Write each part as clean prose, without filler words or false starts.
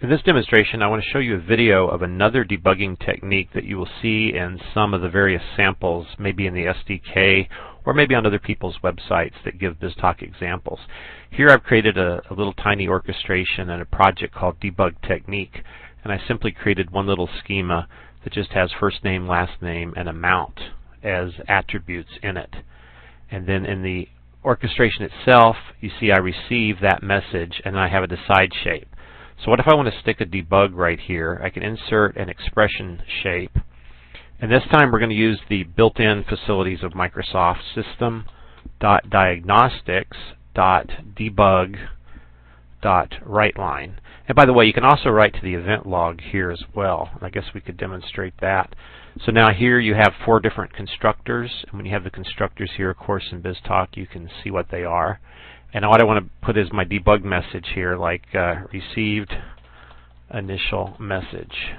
In this demonstration, I want to show you a video of another debugging technique that you will see in some of the various samples, maybe in the SDK or maybe on other people's websites that give BizTalk examples. Here I've created a little tiny orchestration and a project called Debug Technique, and I simply created one little schema that just has first name, last name, and amount as attributes in it. And then in the orchestration itself, you see I receive that message and I have a decide shape. So what if I want to stick a debug right here? I can insert an expression shape. And this time we're going to use the built-in facilities of Microsoft System.Diagnostics.Event.WriteLine. And by the way, you can also write to the event log here as well. I guess we could demonstrate that. So now here you have 4 different constructors. And when you have the constructors here, of course, in BizTalk, you can see what they are. And what I want to put is my debug message here, like received initial message.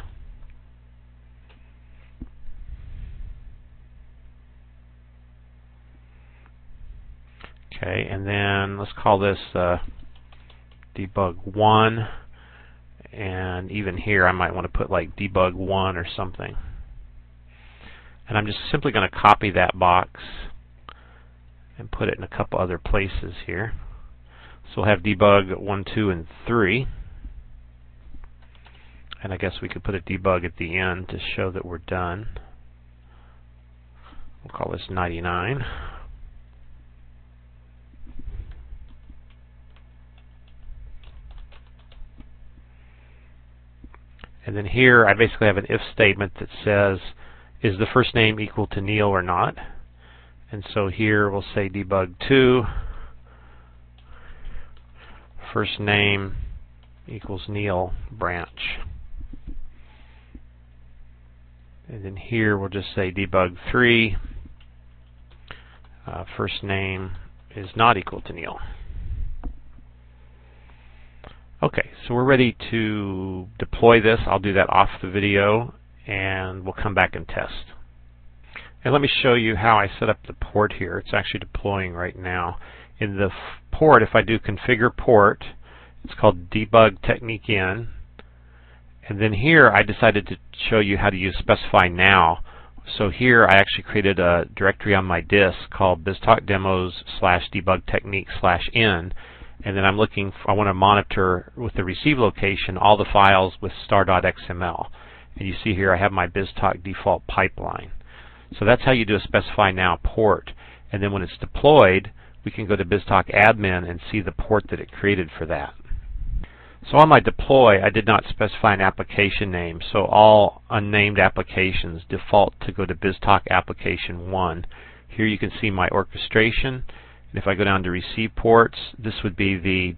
Okay, and then let's call this debug 1. And even here I might want to put like debug 1 or something. And I'm just simply going to copy that box and put it in a couple other places here. So we'll have debug 1, 2, and 3. And I guess we could put a debug at the end to show that we're done. We'll call this 99. And then here I basically have an if statement that says, is the first name equal to Neil or not? And so here we'll say debug 2, first name equals Neil branch. And then here we'll just say debug 3, first name is not equal to Neil. Okay, so we're ready to deploy this. I'll do that off the video and we'll come back and test. And let me show you how I set up the port here. It's actually deploying right now. In the port, if I do configure port, it's called debug technique in. And then here I decided to show you how to use specify now. So here I actually created a directory on my disk called BizTalk demos /debug technique/in. And then I want to monitor with the receive location all the files with star.xml. And you see here I have my BizTalk default pipeline. So that's how you do a specify now port. And then when it's deployed, we can go to BizTalk admin and see the port that it created for that. So on my deploy, I did not specify an application name. So all unnamed applications default to go to BizTalk application 1. Here you can see my orchestration. And if I go down to receive ports, this would be the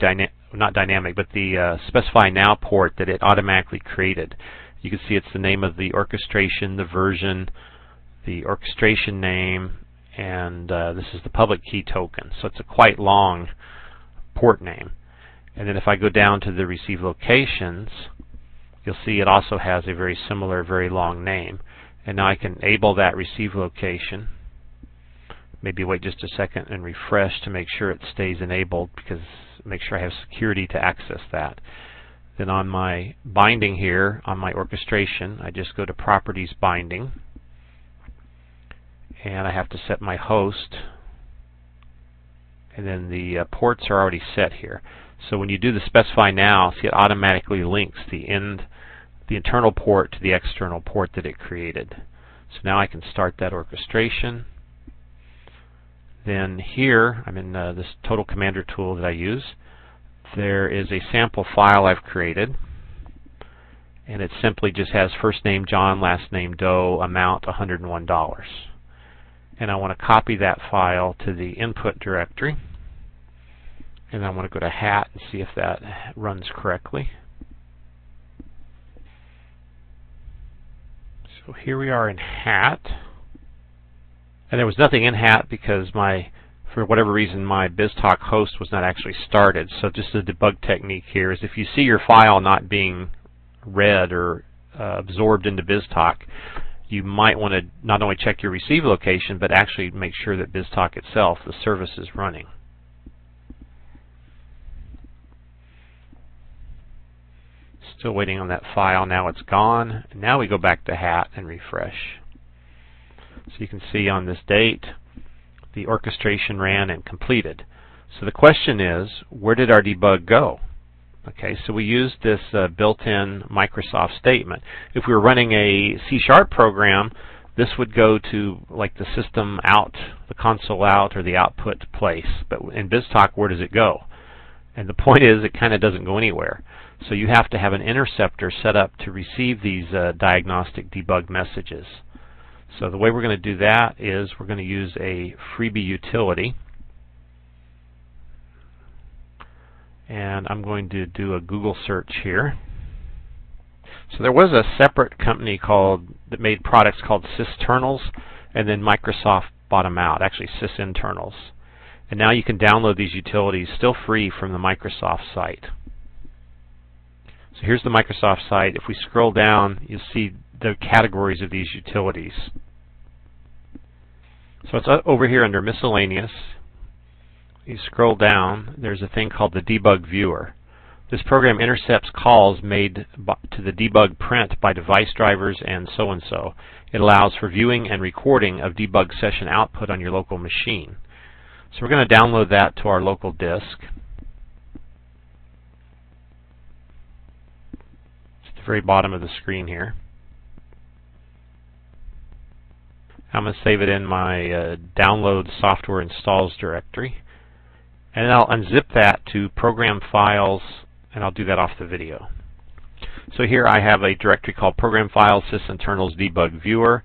specify now port that it automatically created. You can see it's the name of the orchestration, the version, the orchestration name, and this is the public key token. So it's a quite long port name. And then if I go down to the receive locations, you'll see it also has a very similar, very long name. And now I can enable that receive location. Maybe wait just a second and refresh to make sure it stays enabled, because make sure I have security to access that. Then on my binding here, on my orchestration, I just go to Properties Binding. And I have to set my host. And then the ports are already set here. So when you do the specify now, see it automatically links the internal port to the external port that it created. So now I can start that orchestration. Then here, I'm in this Total Commander tool that I use. There is a sample file I've created. And it simply just has first name John, last name Doe, amount $101. And I want to copy that file to the input directory. And I want to go to hat and see if that runs correctly. So here we are in hat. And there was nothing in hat because for whatever reason my BizTalk host was not actually started. So just the debug technique here is if you see your file not being read or absorbed into BizTalk, you might want to not only check your receive location, but actually make sure that BizTalk itself, the service, is running. Still waiting on that file. Now it's gone. And now we go back to HAT and refresh. So you can see on this date, the orchestration ran and completed. So the question is, where did our debug go? Okay, so we used this built-in Microsoft statement. If we were running a C# program, this would go to like the system out, the console out, or the output place. But in BizTalk, where does it go? And the point is, it kind of doesn't go anywhere. So you have to have an interceptor set up to receive these diagnostic debug messages. So the way we're going to do that is we're going to use a freebie utility. And I'm going to do a Google search here. So there was a separate company that made products called Systernals, and then Microsoft bought them out, actually Sysinternals. And now you can download these utilities still free from the Microsoft site. So here's the Microsoft site. If we scroll down, you'll see the categories of these utilities. So it's over here under Miscellaneous. You scroll down, there's a thing called the Debug Viewer. This program intercepts calls made to the debug print by device drivers and so. It allows for viewing and recording of debug session output on your local machine. So we're going to download that to our local disk. It's at the very bottom of the screen here. I'm going to save it in my download software installs directory. And I'll unzip that to program files, and I'll do that off the video. So here I have a directory called Program Files Sysinternals Debug Viewer,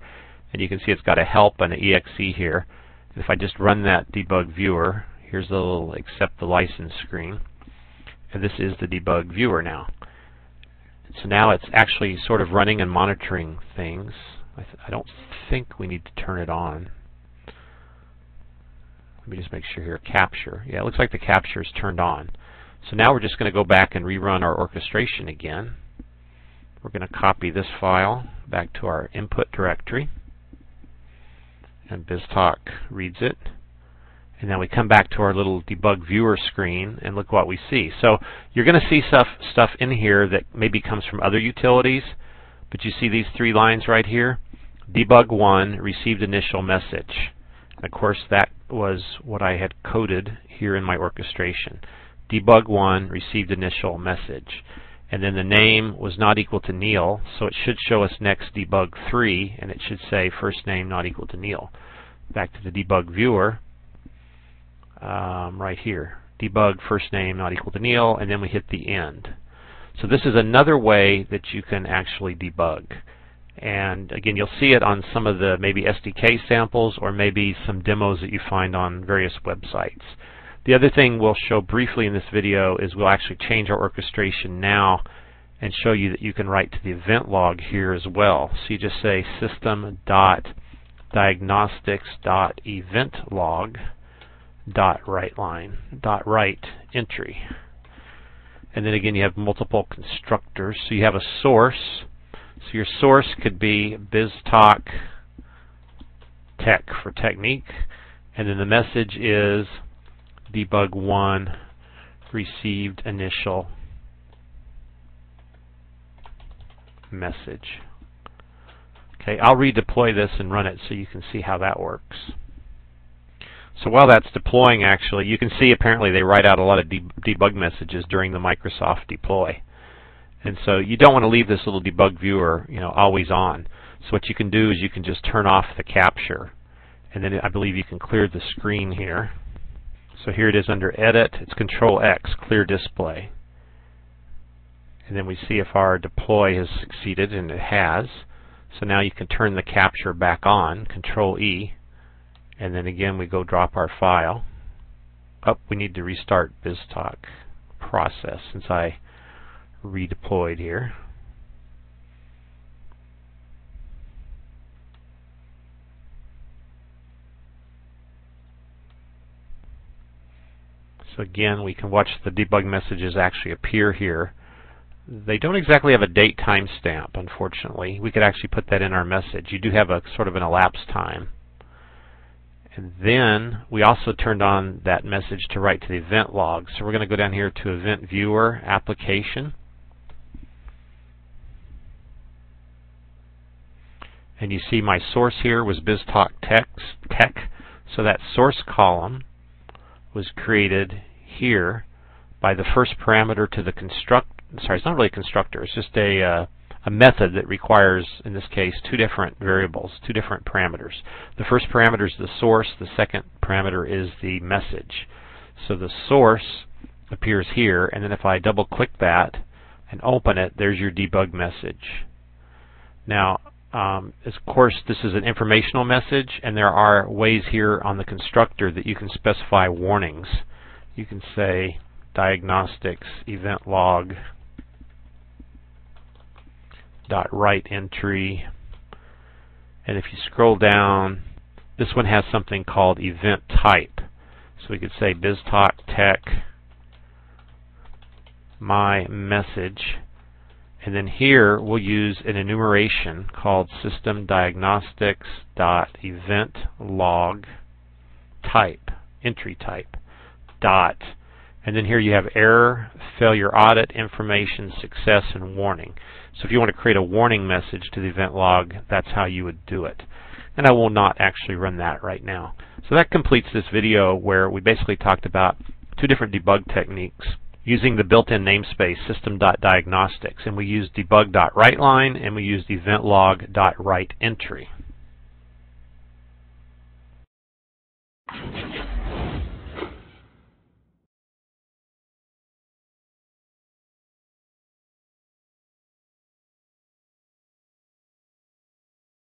and you can see it's got a help and an exe here. And if I just run that debug viewer, here's the little accept the license screen, and this is the debug viewer now. So now it's actually sort of running and monitoring things. I don't think we need to turn it on. Let me just make sure here. Capture. Yeah, it looks like the capture is turned on. So now we're just going to go back and rerun our orchestration again. We're going to copy this file back to our input directory. And BizTalk reads it. And then we come back to our little debug viewer screen, and look what we see. So you're going to see stuff in here that maybe comes from other utilities, but you see these three lines right here. Debug 1 received initial message. And of course, that was what I had coded here in my orchestration. Debug 1 received initial message. And then the name was not equal to Neil, so it should show us next debug 3, and it should say first name not equal to Neil. Back to the debug viewer, right here. Debug first name not equal to Neil, and then we hit the end. So this is another way that you can actually debug. And again, you'll see it on some of the maybe SDK samples or maybe some demos that you find on various websites. The other thing we'll show briefly in this video is we'll actually change our orchestration now and show you that you can write to the event log here as well. So you just say System.Diagnostics.Event.WriteLine, .write entry. And then again, you have multiple constructors. So you have a source. So your source could be BizTalk Tech for technique. And then the message is debug 1 received initial message. Okay, I'll redeploy this and run it so you can see how that works. So while that's deploying, actually, you can see apparently they write out a lot of debug messages during the Microsoft deploy. And so you don't want to leave this little debug viewer, always on. So what you can do is you can just turn off the capture, and then I believe you can clear the screen here. So here it is under Edit. It's Control X, Clear Display. And then we see if our deploy has succeeded, and it has. So now you can turn the capture back on, Control E, and then again we go drop our file. Oh, we need to restart BizTalk process since I redeployed here. So again, we can watch the debug messages actually appear here. They don't exactly have a date timestamp, unfortunately. We could actually put that in our message. You do have a sort of an elapsed time. And then we also turned on that message to write to the event log. So we're going to go down here to Event Viewer, Application. And you see my source here was BizTalk Tech. So that source column was created here by the first parameter to the sorry, it's not really a constructor, it's just a method that requires, in this case, two different variables, two different parameters. The first parameter is the source, the second parameter is the message. So the source appears here, and then if I double click that and open it, there's your debug message. Now, of course, this is an informational message, and there are ways here on the constructor that you can specify warnings. You can say Diagnostics.Event.Write entry, and if you scroll down, this one has something called event type. So we could say BizTalk Tech my message, and then here we'll use an enumeration called System.Diagnostics.Event Type, entry type, dot, and then here you have error, failure audit, information, success, and warning. So if you want to create a warning message to the event log, that's how you would do it. And I will not actually run that right now. So that completes this video where we basically talked about two different debug techniques using the built-in namespace System.Diagnostics, and we used debug.WriteLine and we used event log.write entry.